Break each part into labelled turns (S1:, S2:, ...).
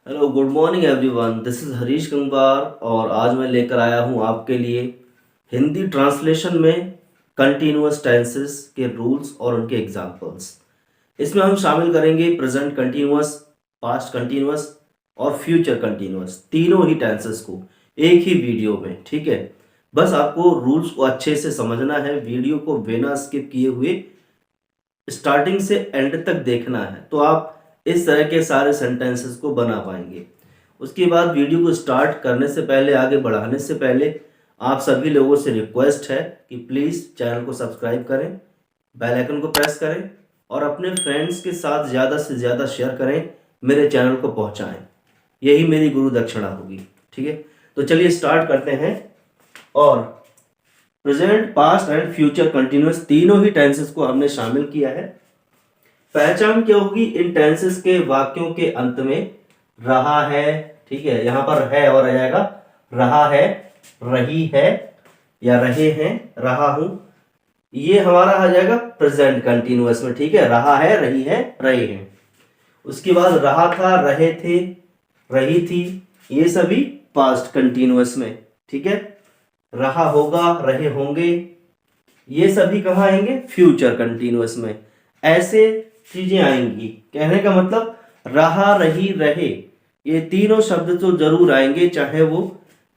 S1: Hello good morning everyone, this is Harish Gangwar और आज मैं लेकर आया हूँ आपके लिए हिंदी ट्रांसलेशन में कंटिन्यूअस टेंसेस के रूल्स और उनके एग्जांपल्स। इसमें हम शामिल करेंगे प्रेजेंट कंटिन्यूअस, पास्ट कंटिन्यूअस और फ्यूचर कंटिन्यूअस, तीनों ही टेंसेस को एक ही वीडियो में। ठीक है, बस आपको रूल्स को अच्छे से समझना है, वीडियो को बिना स्किप किए हुए स्टार्टिंग से एंड तक देखना है, तो आप इस तरह के सारे सेंटेंसेस को बना पाएंगे। उसके बाद वीडियो को स्टार्ट करने से पहले, आगे बढ़ाने से पहले, आप सभी लोगों से रिक्वेस्ट है कि प्लीज़ चैनल को सब्सक्राइब करें, बेल आइकन को प्रेस करें और अपने फ्रेंड्स के साथ ज़्यादा से ज़्यादा शेयर करें, मेरे चैनल को पहुंचाएं। यही मेरी गुरु दक्षिणा होगी। ठीक है, तो चलिए स्टार्ट करते हैं। और present, past and future continuous तीनों ही टेंसेस को हमने शामिल किया है। पहचान क्या होगी, इन टेंसेस के वाक्यों के अंत में रहा है, ठीक है, यहां पर है और आ जाएगा रहा है, रही है या रहे हैं, रहा हूं, ये हमारा आ जाएगा प्रेजेंट कंटिन्यूअस में। ठीक है, रहा है, रही है, रहे हैं। उसके बाद रहा था, रहे थे, रही थी, ये सभी पास्ट कंटिन्यूअस में। ठीक है, रहा होगा, रहे होंगे, ये सभी कहाँ आएंगे, फ्यूचर कंटिन्यूअस में। ऐसे चीजें आएंगी, कहने का मतलब रहा, रही, रहे, ये तीनों शब्द तो जरूर आएंगे, चाहे वो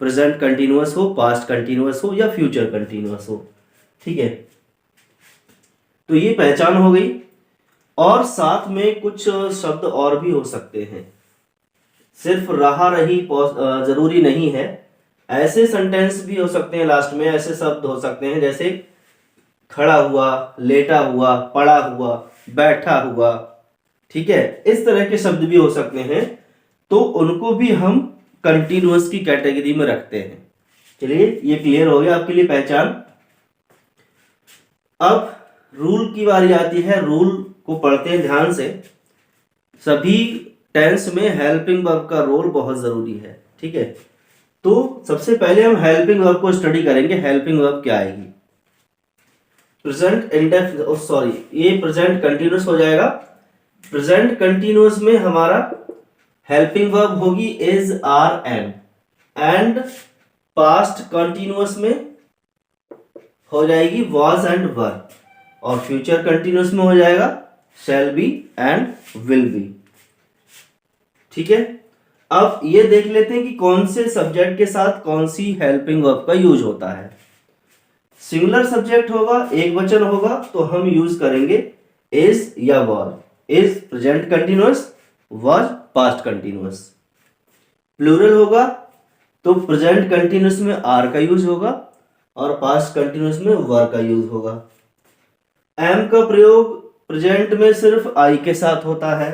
S1: प्रेजेंट कंटिन्यूअस हो, पास्ट कंटिन्यूअस हो या फ्यूचर कंटिन्यूअस हो। ठीक है, तो ये पहचान हो गई। और साथ में कुछ शब्द और भी हो सकते हैं, सिर्फ रहा रही जरूरी नहीं है। ऐसे सेंटेंस भी हो सकते हैं, लास्ट में ऐसे शब्द हो सकते हैं जैसे खड़ा हुआ, लेटा हुआ, पड़ा हुआ, बैठा हुआ। ठीक है, इस तरह के शब्द भी हो सकते हैं, तो उनको भी हम कंटिन्यूअस की कैटेगरी में रखते हैं। चलिए, ये क्लियर हो गया आपके लिए पहचान। अब रूल की बारी आती है, रूल को पढ़ते हैं ध्यान से। सभी टेंस में हेल्पिंग वर्ब का रोल बहुत जरूरी है। ठीक है, तो सबसे पहले हम हेल्पिंग वर्ब को स्टडी करेंगे। हेल्पिंग वर्ब क्या आएगी, प्रेजेंट इंडेफिनिट, सॉरी, ये प्रेजेंट कंटिन्यूअस हो जाएगा। प्रेजेंट कंटिन्यूअस में हमारा हेल्पिंग वर्ब होगी is, are, am. And past continuous में हो जाएगी वॉज एंड वर। और फ्यूचर कंटिन्यूअस में हो जाएगा shall be and will be. ठीक है, अब ये देख लेते हैं कि कौन से सब्जेक्ट के साथ कौन सी हेल्पिंग वर्ब का यूज होता है। सिंगुलर सब्जेक्ट होगा, एक वचन होगा, तो हम यूज करेंगे इज या was. Is present continuous, was past continuous. Plural होगा तो प्रेजेंट कंटिन्यूअस में आर का यूज होगा और पास्ट कंटिन्यूअस में वर का यूज होगा। एम का प्रयोग प्रेजेंट में सिर्फ आई के साथ होता है।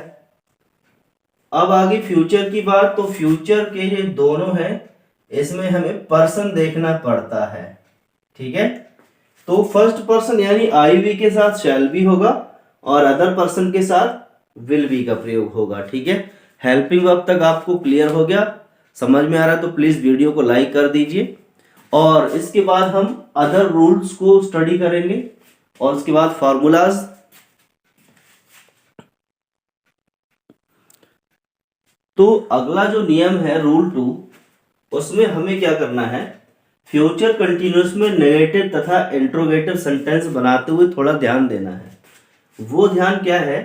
S1: अब आगे फ्यूचर की बात, तो फ्यूचर के ये दोनों हैं, इसमें हमें पर्सन देखना पड़ता है। ठीक है, तो फर्स्ट पर्सन यानी आई वी के साथ शैल बी होगा और अदर पर्सन के साथ विल बी का प्रयोग होगा। ठीक है, हेल्पिंग वर्ब तक आपको क्लियर हो गया, समझ में आ रहा है तो प्लीज वीडियो को लाइक कर दीजिए। और इसके बाद हम अदर रूल्स को स्टडी करेंगे और उसके बाद फॉर्मूलाज। तो अगला जो नियम है रूल 2, उसमें हमें क्या करना है, फ्यूचर कंटिन्यूअस में नेगेटिव तथा इंट्रोगेटिव सेंटेंस बनाते हुए थोड़ा ध्यान देना है। वो ध्यान क्या है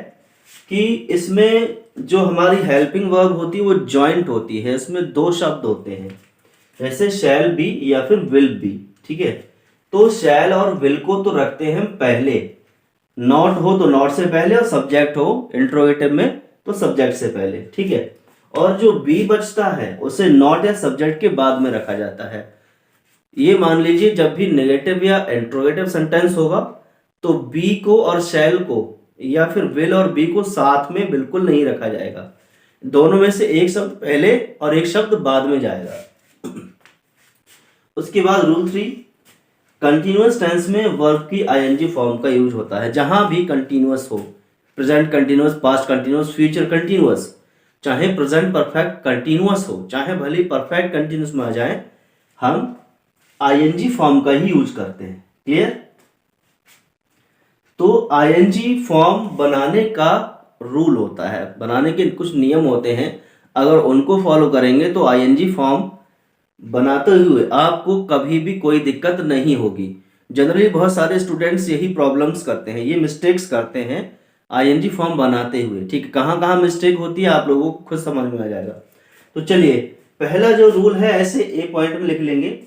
S1: कि इसमें जो हमारी हेल्पिंग वर्ब होती है वो जॉइंट होती है, इसमें दो शब्द होते हैं, जैसे शैल बी या फिर विल बी। ठीक है, तो शैल और विल को तो रखते हैं पहले, नॉट हो तो नॉट से पहले और सब्जेक्ट हो इंट्रोगेटिव में तो सब्जेक्ट से पहले। ठीक है, और जो बी बचता है उसे नॉट या सब्जेक्ट के बाद में रखा जाता है। ये मान लीजिए जब भी नेगेटिव या इंट्रोगेटिव सेंटेंस होगा तो बी को और शैल को या फिर विल और बी को साथ में बिल्कुल नहीं रखा जाएगा, दोनों में से एक शब्द पहले और एक शब्द बाद में जाएगा। उसके बाद रूल 3, कंटिन्यूअस टेंस में वर्ब की आईएनजी फॉर्म का यूज होता है। जहां भी कंटिन्यूअस हो, present continuous, past continuous, future continuous, चाहे प्रेजेंट परफेक्ट कंटिन्यूअस हो, चाहे भले परफेक्ट कंटिन्यूअस में आ जाए, हम आईएनजी फॉर्म का ही यूज करते हैं। क्लियर, तो आईएनजी फॉर्म बनाने का रूल होता है, बनाने के कुछ नियम होते हैं। अगर उनको फॉलो करेंगे तो आईएनजी फॉर्म बनाते हुए आपको कभी भी कोई दिक्कत नहीं होगी। जनरली बहुत सारे स्टूडेंट्स यही प्रॉब्लम्स करते हैं, ये मिस्टेक्स करते हैं आईएनजी फॉर्म बनाते हुए। ठीक है, कहाँ कहाँ मिस्टेक होती है आप लोगों को खुद समझ में आ जाएगा। तो चलिए, पहला जो रूल है ऐसे ए पॉइंट में लिख लेंगे,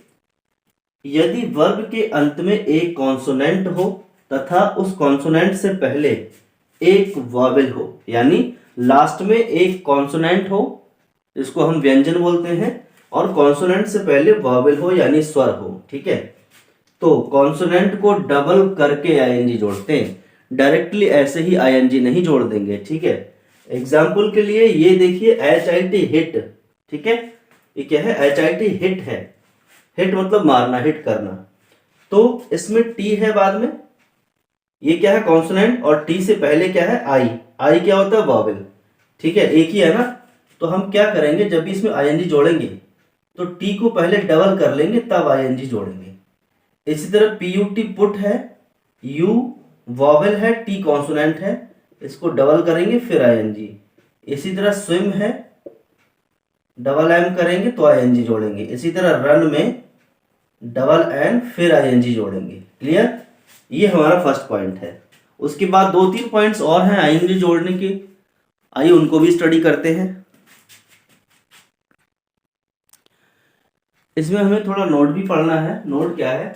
S1: यदि वर्ब के अंत में एक कॉन्सोनेंट हो तथा उस कॉन्सोनेंट से पहले एक वॉवेल हो, यानी लास्ट में एक कॉन्सोनेंट हो, इसको हम व्यंजन बोलते हैं, और कॉन्सोनेंट से पहले वॉवेल हो यानी स्वर हो। ठीक है, तो कॉन्सोनेंट को डबल करके आईएनजी जोड़ते हैं, डायरेक्टली ऐसे ही आईएनजी नहीं जोड़ देंगे। ठीक है, एग्जाम्पल के लिए ये देखिए HIT हिट। ठीक है, ये क्या है, HIT हिट है। हिट मतलब मारना, हिट करना। तो इसमें टी है बाद में, ये क्या है कॉन्सोनेंट, और टी से पहले क्या है आई। आई क्या होता है, वॉवेल। ठीक है, एक ही है ना। तो हम क्या करेंगे, जब भी इसमें आईएनजी जोड़ेंगे तो टी को पहले डबल कर लेंगे तब आईएनजी जोड़ेंगे। इसी तरह PUT पुट है, यू वॉवेल है, टी कॉन्सोनेंट है, इसको डबल करेंगे फिर आईएनजी। इसी तरह स्विम है, डबल एम करेंगे तो आईएनजी जोड़ेंगे। इसी तरह रन में डबल एन फिर आईएनजी जोड़ेंगे। क्लियर, ये हमारा फर्स्ट पॉइंट है। उसके बाद 2-3 पॉइंट्स और हैं आईएनजी जोड़ने के, आइए उनको भी स्टडी करते हैं। इसमें हमें थोड़ा नोट भी पढ़ना है। नोट क्या है,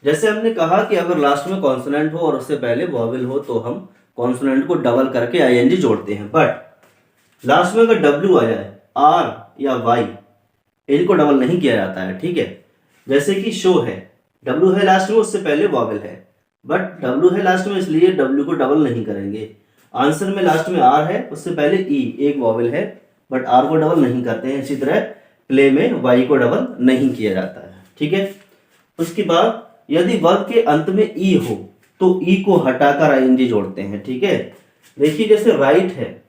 S1: जैसे हमने कहा कि अगर लास्ट में कॉन्सोनेंट हो और उससे पहले वॉवेल हो तो हम कॉन्सोनेंट को डबल करके आईएनजी जोड़ते हैं। बट लास्ट में अगर डब्ल्यू आ जाए, आर या वाई, इनको डबल नहीं किया जाता है। ठीक है, जैसे कि शो है, डब्ल्यू है लास्ट में, उससे पहले वॉवेल है, बट डब्ल्यू है लास्ट में इसलिए डब्ल्यू को डबल नहीं करेंगे। आंसर में लास्ट में आर है, उससे पहले ई, एक वॉवेल है, बट आर को डबल नहीं करते हैं। इसी तरह प्ले में वाई को डबल नहीं किया जाता है। ठीक है, उसके बाद यदि वर्ब के अंत में ई हो तो ई को हटाकर आईएनजी जोड़ते हैं। ठीक है, देखिए जैसे राइट है,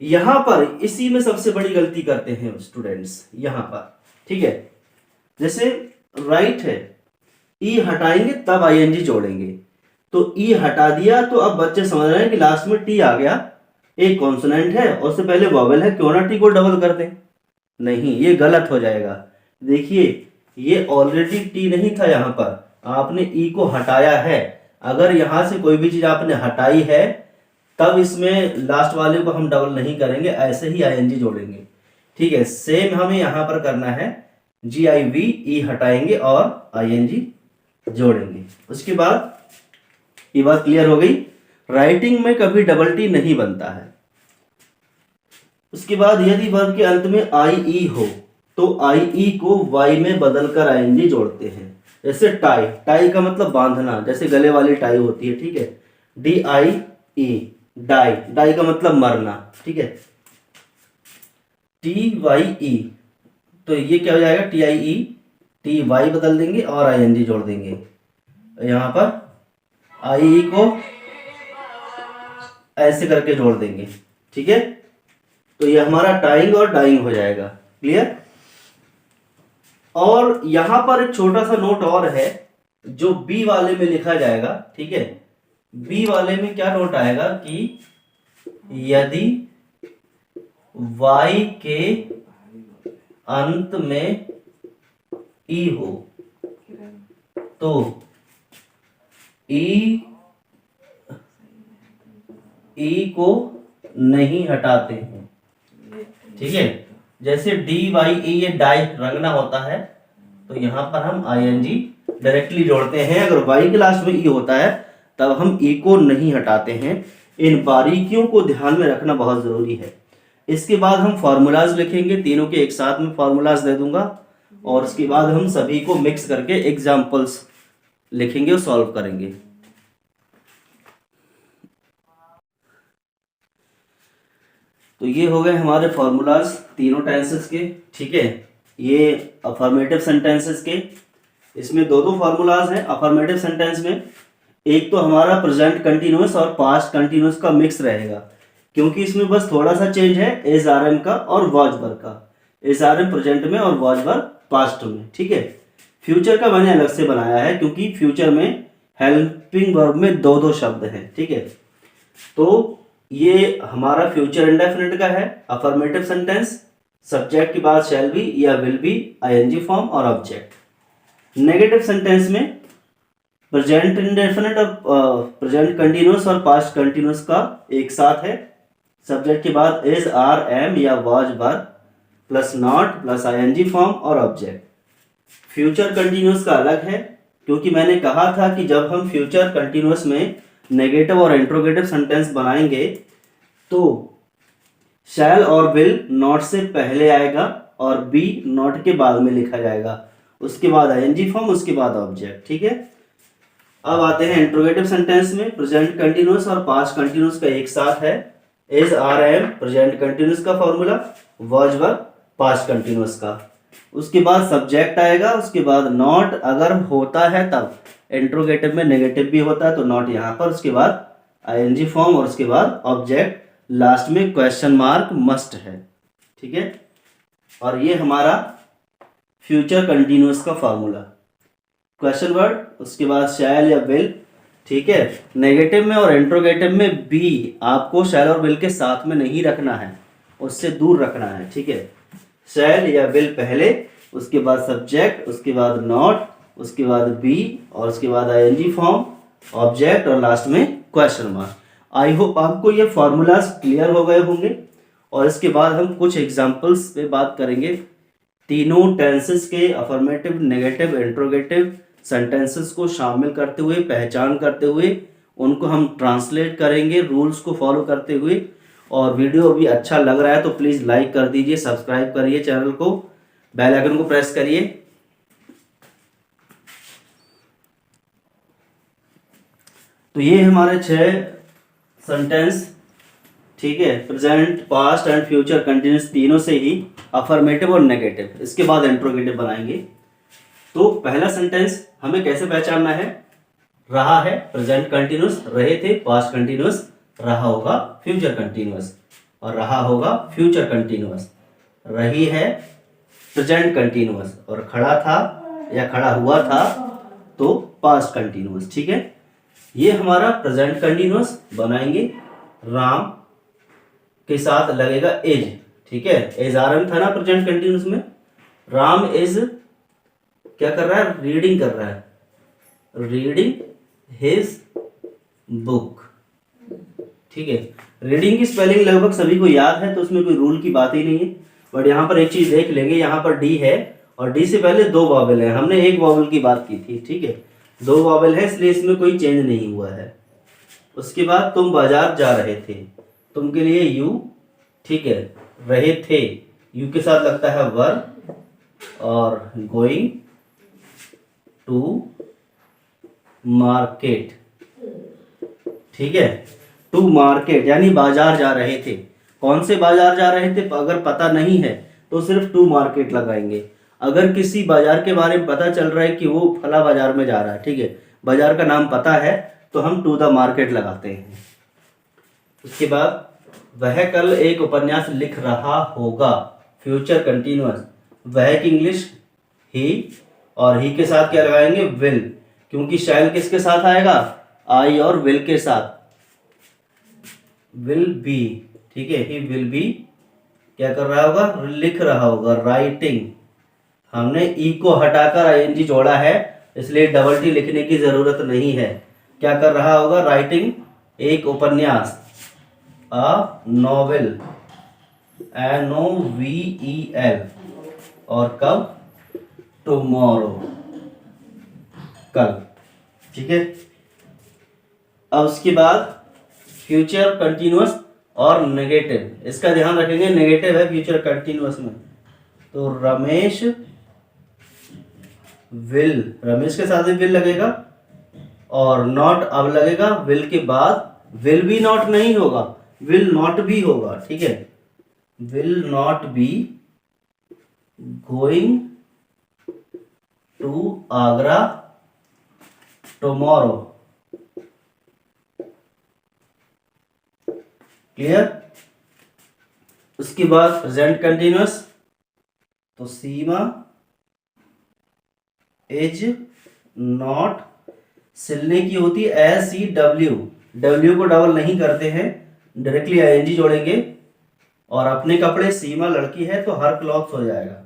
S1: यहां पर इसी में सबसे बड़ी गलती करते हैं स्टूडेंट्स यहां पर। ठीक है, जैसे राइट है, ई हटाएंगे तब आईएनजी जोड़ेंगे, तो ई हटा दिया तो अब बच्चे समझ रहे हैं कि लास्ट में टी आ गया, एक कॉन्सोनेंट है और उससे पहले वॉवेल है, क्यों ना टी को डबल कर दें। नहीं, ये गलत हो जाएगा। देखिए ये ऑलरेडी टी नहीं था, यहाँ पर आपने ई को हटाया है। अगर यहां से कोई भी चीज आपने हटाई है तब इसमें लास्ट वाले को हम डबल नहीं करेंगे, ऐसे ही आईएनजी जोड़ेंगे। ठीक है, सेम हमें यहां पर करना है, GIV, ई हटाएंगे और आईएनजी जोड़ेंगे। उसके बाद ये बात क्लियर हो गई, राइटिंग में कभी डबल टी नहीं बनता है। उसके बाद यदि वर्ब के अंत में IE हो तो IE को Y में बदलकर आईएनजी जोड़ते हैं। जैसे टाई, टाई का मतलब बांधना, जैसे गले वाली टाई होती है। ठीक है, DIE, डाई, डाई का मतलब मरना। ठीक है, TYE, तो ये क्या हो जाएगा, TIE, TY बदल देंगे और आईएनजी जोड़ देंगे। यहां पर IE को ऐसे करके जोड़ देंगे। ठीक है, तो ये हमारा टाइंग और डाइंग हो जाएगा। क्लियर, और यहां पर एक छोटा सा नोट और है जो बी वाले में लिखा जाएगा। ठीक है, बी वाले में क्या नोट आएगा कि यदि y के अंत में ई हो तो ई को नहीं हटाते हैं। ठीक है, जैसे DYE, ये डाई रंगना होता है, तो यहां पर हम आईएनजी डायरेक्टली जोड़ते हैं। अगर वाई के लास्ट में ई होता है तब हम ई को नहीं हटाते हैं। इन बारीकियों को ध्यान में रखना बहुत जरूरी है। इसके बाद हम फार्मूलाज लिखेंगे, तीनों के एक साथ में फार्मूलाज दे दूंगा, और उसके बाद हम सभी को मिक्स करके एग्जाम्पल्स लिखेंगे और सॉल्व करेंगे। तो ये हो गए हमारे फार्मूलाज तीनों टेंसेस के। ठीक है, ये अफर्मेटिव सेंटेंसेस के, इसमें दो फार्मूलाज हैं। अफर्मेटिव सेंटेंस में एक तो हमारा प्रेजेंट कंटिन्यूअस और पास्ट कंटिन्यूअस का मिक्स रहेगा, क्योंकि इसमें बस थोड़ा सा चेंज है एज आर एम का और वॉज वर का। एज आर एम प्रेजेंट में और वॉज वर पास्ट में। ठीक है, फ्यूचर का मैंने अलग से बनाया है क्योंकि फ्यूचर में हेल्पिंग वर्ब में दो शब्द हैं। ठीक है, तो ये हमारा फ्यूचर इंडेफिनिट का है अफर्मेटिव सेंटेंस, सब्जेक्ट के बाद शैल बी या विल बी, आईएनजी फॉर्म और ऑब्जेक्ट। नेगेटिव सेंटेंस में प्रेजेंट इंडेफिनिट और प्रेजेंट कंटिन्यूअस और पास्ट कंटिन्यूअस का एक साथ है। सब्जेक्ट के बाद इज, आर, एम या was, were plus not plus ING form और ऑब्जेक्ट। फ्यूचर कंटिन्यूअस का अलग है, क्योंकि मैंने कहा था कि जब हम फ्यूचर कंटिन्यूअस में नेगेटिव और इंट्रोगेटिव सेंटेंस बनाएंगे तो शैल और विल नॉट से पहले आएगा और बी नॉट के बाद में लिखा जाएगा, उसके बाद आईएनजी फॉर्म, उसके बाद ऑब्जेक्ट। ठीक है, अब आते हैं इंट्रोगेटिव सेंटेंस में। प्रेजेंट कंटिन्यूअस और पास्ट कंटिन्यूअस का एक साथ है। Is, are, am present continuous का formula, was, were past continuous का। उसके बाद सब्जेक्ट आएगा, उसके बाद नॉट अगर होता है तब, इंट्रोगेटिव में नेगेटिव भी होता है तो नॉट यहाँ पर, उसके बाद आईएनजी फॉर्म और उसके बाद ऑब्जेक्ट, लास्ट में क्वेश्चन मार्क मस्ट है। ठीक है, और ये हमारा फ्यूचर कंटिन्यूअस का फॉर्मूला। क्वेश्चन वर्ड, उसके बाद शैल या विल। ठीक है, नेगेटिव में और इंट्रोगेटिव में बी आपको शैल और विल के साथ में नहीं रखना है, उससे दूर रखना है। ठीक है, शैल या विल पहले, उसके बाद सब्जेक्ट, उसके बाद नॉट, उसके बाद बी और उसके बाद आईएनजी फॉर्म, ऑब्जेक्ट और लास्ट में क्वेश्चन मार्क। आई होप आपको ये फॉर्मूलाज क्लियर हो गए होंगे। और इसके बाद हम कुछ एग्जांपल्स पे बात करेंगे। तीनों टेंसेस के अफर्मेटिव, नेगेटिव, इंट्रोगेटिव सेंटेंसेस को शामिल करते हुए, पहचान करते हुए उनको हम ट्रांसलेट करेंगे रूल्स को फॉलो करते हुए। और वीडियो अभी अच्छा लग रहा है तो प्लीज़ लाइक कर दीजिए, सब्सक्राइब करिए चैनल को, बेल आइकन को प्रेस करिए। तो ये हमारे 6 सेंटेंस, ठीक है, present, past and future continuous तीनों से ही अफर्मेटिव और नेगेटिव। इसके बाद इंट्रोगेटिव बनाएंगे। तो पहला सेंटेंस हमें कैसे पहचानना है? रहा है प्रेजेंट कंटिन्यूस, रहे थे पास्ट कंटिन्यूस, रहा होगा फ्यूचर कंटिन्यूस और रहा होगा फ्यूचर कंटिन्यूस। रही है प्रेजेंट कंटिन्यूस और खड़ा था या खड़ा हुआ था तो पास्ट कंटिन्यूस। ठीक है, ये हमारा प्रेजेंट कंटिन्यूस बनाएंगे। राम के साथ लगेगा इज। ठीक है, इज आर एम था ना प्रेजेंट कंटिन्यूस में। राम इज क्या कर रहा है? रीडिंग कर रहा है, रीडिंग हिज बुक। ठीक है, रीडिंग की स्पेलिंग लगभग सभी को याद है तो उसमें कोई रूल की बात ही नहीं है। बट यहाँ पर एक चीज देख लेंगे, यहाँ पर डी है और डी से पहले 2 वॉवेल है। हमने 1 वॉवेल की बात की थी। ठीक है, 2 वॉवेल है इसलिए इसमें कोई चेंज नहीं हुआ है। उसके बाद तुम बाजार जा रहे थे, तुम के लिए यू। ठीक है, रहे थे यू के साथ लगता है वर और गोइंग टू मार्केट। ठीक है, टू मार्केट यानी बाजार जा रहे थे। कौन से बाजार जा रहे थे अगर पता नहीं है तो सिर्फ टू मार्केट लगाएंगे। अगर किसी बाजार के बारे में पता चल रहा है कि वो फला बाजार में जा रहा है, ठीक है, बाजार का नाम पता है तो हम टू द मार्केट लगाते हैं। उसके बाद वह कल एक उपन्यास लिख रहा होगा, फ्यूचर कंटिन्यूअस। वह की इंग्लिश ही और ही के साथ क्या लगाएंगे? विल, क्योंकि शैल किसके साथ आएगा? आई और विल के साथ, विल बी। ठीक है, ही विल बी क्या कर रहा होगा? लिख रहा होगा, राइटिंग। हमने ई को हटाकर आईएनजी जोड़ा है इसलिए डबल टी लिखने की जरूरत नहीं है। क्या कर रहा होगा? राइटिंग एक उपन्यास, अ नॉवेल, NOVEL। और कब? टुमारो, कल। ठीक है, अब उसके बाद फ्यूचर कंटिन्यूअस और नेगेटिव, इसका ध्यान रखेंगे, नेगेटिव है फ्यूचर कंटिन्यूअस में। तो रमेश विल, रमेश के साथ भी विल लगेगा और नॉट अब लगेगा विल के बाद। विल भी नॉट नहीं होगा, विल नॉट भी होगा। ठीक है, will not be going to Agra tomorrow. Clear? उसके बाद प्रेजेंट कंटिन्यूअस, तो सीमा इज नॉट, सिलने की होती है SEW, डब्ल्यू को डबल नहीं करते हैं, डायरेक्टली आईएनजी जोड़ेंगे। और अपने कपड़े सीमा लड़की है तो हर क्लॉथ्स हो जाएगा,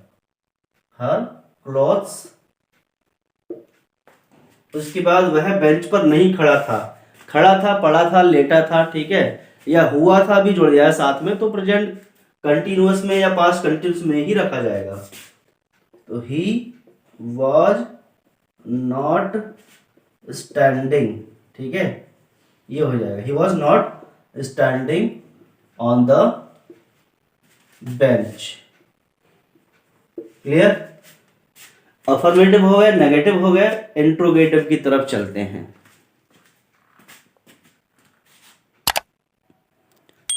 S1: हर क्लॉथ्स। उसके बाद वह बेंच पर नहीं खड़ा था, खड़ा था, पड़ा था, लेटा था, ठीक है, या हुआ था भी जुड़ जाए साथ में तो प्रेजेंट कंटिन्यूअस में या पास्ट कंटिन्यूअस में ही रखा जाएगा। तो ही वॉज नॉट स्टैंडिंग, ठीक है, ये हो जाएगा, he was not standing on the bench. Clear? Affirmative हो गया, नेगेटिव हो गया, इंट्रोगेटिव की तरफ चलते हैं।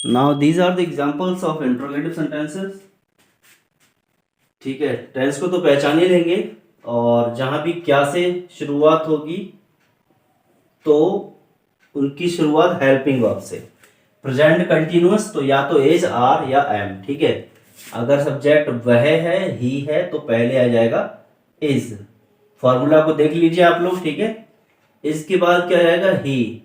S1: Now these are the examples of interrogative sentences. ठीक है, टेंस को तो पहचान ही लेंगे, और जहां भी क्या से शुरुआत होगी तो उनकी शुरुआत हेल्पिंग वर्ब से। प्रेजेंट कंटिन्यूअस तो या तो इज, आर या एम, ठीक है। अगर सब्जेक्ट वह है, ही है, तो पहले आ जाएगा इज। फॉर्मूला को देख लीजिए आप लोग, ठीक है। इसके बाद क्या आएगा, ही।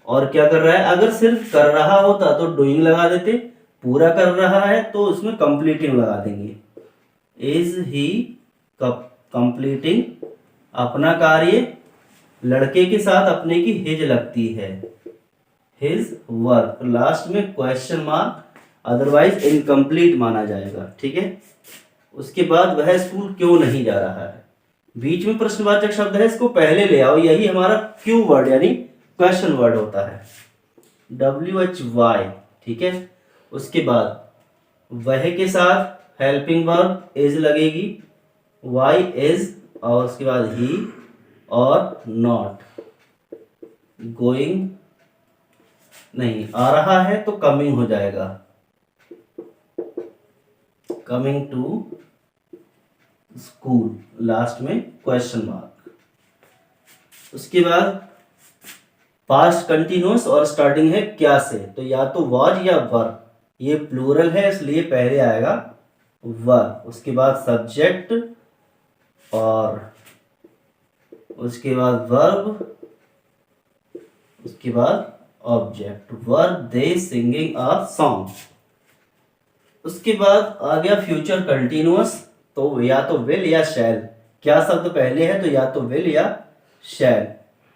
S1: और क्या कर रहा है, अगर सिर्फ कर रहा होता तो डूइंग लगा देते, पूरा कर रहा है तो उसमें कंप्लीटिंग लगा देंगे। इज ही कंप्लीटिंग अपना कार्य, लड़के के साथ अपने की हिज लगती है, हिज वर्क, लास्ट में क्वेश्चन मार्क, अदरवाइज इनकम्प्लीट माना जाएगा, ठीक है। उसके बाद वह स्कूल क्यों नहीं जा रहा है, बीच में प्रश्नवाचक शब्द है, इसको पहले ले आओ, यही हमारा क्यू वर्ड यानी क्वेश्चन वर्ड होता है, WHY, ठीक है। उसके बाद वह के साथ हेल्पिंग वर्ब इज लगेगी, वाई इज, और उसके बाद ही और नॉट, गोइंग नहीं, आ रहा है तो कमिंग हो जाएगा, कमिंग टू स्कूल, लास्ट में क्वेश्चन मार्क। उसके बाद पास्ट कंटिन्यूअस और स्टार्टिंग है क्या से, तो या तो वाज या वर, ये प्लूरल है इसलिए पहले आएगा वर, उसके बाद सब्जेक्ट, और उसके बाद वर्ब, उसके बाद object, were they singing a song. उसके बाद आ गया फ्यूचर कंटिन्यूअस, तो या तो विल या शैल, क्या शब्द पहले है तो या तो विल या शैल।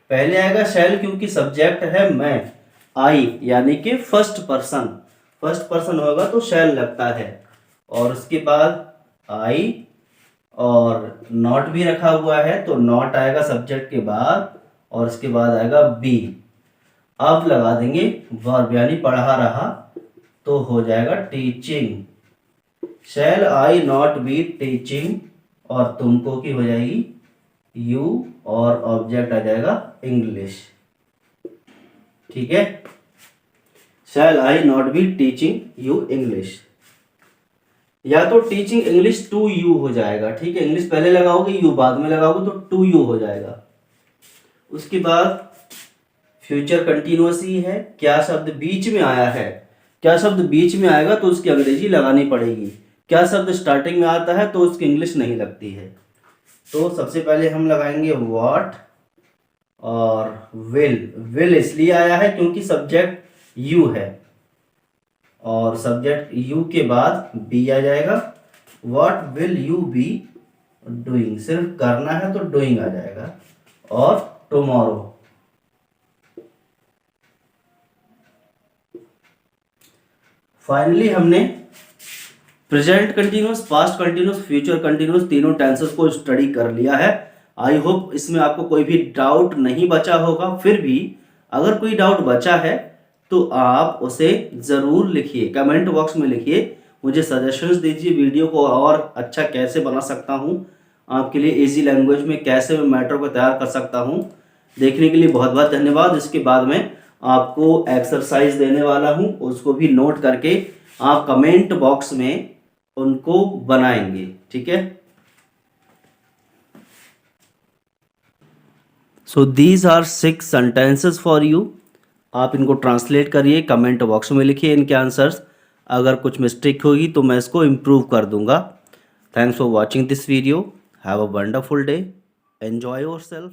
S1: पहले आएगा शैल क्योंकि सब्जेक्ट है मैं, आई, यानी कि फर्स्ट पर्सन होगा तो शैल लगता है, और उसके बाद आई और नॉट भी रखा हुआ है तो नॉट आएगा सब्जेक्ट के बाद, और उसके बाद आएगा बी। अब लगा देंगे वर्ब यानी पढ़ा रहा, तो हो जाएगा teaching, shall I not be teaching, और तुमको की हो जाएगी यू, और ऑब्जेक्ट आ जाएगा इंग्लिश, ठीक है। Shall I not be teaching you English, या तो टीचिंग इंग्लिश टू यू हो जाएगा, ठीक है, इंग्लिश पहले लगाओगे, यू बाद में लगाओगे तो टू यू हो जाएगा। उसके बाद फ्यूचर कंटिन्यूअस ही है, क्या शब्द बीच में आया है, क्या शब्द बीच में आएगा तो उसकी अंग्रेजी लगानी पड़ेगी, क्या शब्द स्टार्टिंग में आता है तो उसकी इंग्लिश नहीं लगती है। तो सबसे पहले हम लगाएंगे व्हाट और विल इसलिए आया है क्योंकि सब्जेक्ट यू है, और सब्जेक्ट यू के बाद बी आ जाएगा, what will you be doing, सिर्फ करना है तो डूइंग आ जाएगा, और टुमारो। फाइनली हमने present continuous, past continuous, future continuous तीनों टेंसेस को स्टडी कर लिया है। आई होप इसमें आपको कोई भी डाउट नहीं बचा होगा, फिर भी अगर कोई डाउट बचा है तो आप उसे ज़रूर लिखिए, कमेंट बॉक्स में लिखिए, मुझे सजेशंस दीजिए वीडियो को और अच्छा कैसे बना सकता हूँ, आपके लिए इजी लैंग्वेज में कैसे मैं मैटर को तैयार कर सकता हूँ। देखने के लिए बहुत बहुत धन्यवाद। इसके बाद में आपको एक्सरसाइज देने वाला हूँ, उसको भी नोट करके आप कमेंट बॉक्स में उनको बनाएंगे, ठीक है। So these are 6 sentences for you, आप इनको ट्रांसलेट करिए, कमेंट बॉक्स में लिखिए इनके आंसर्स, अगर कुछ मिस्टेक होगी तो मैं इसको इम्प्रूव कर दूंगा। Thanks for watching this video, have a wonderful day, enjoy yourself.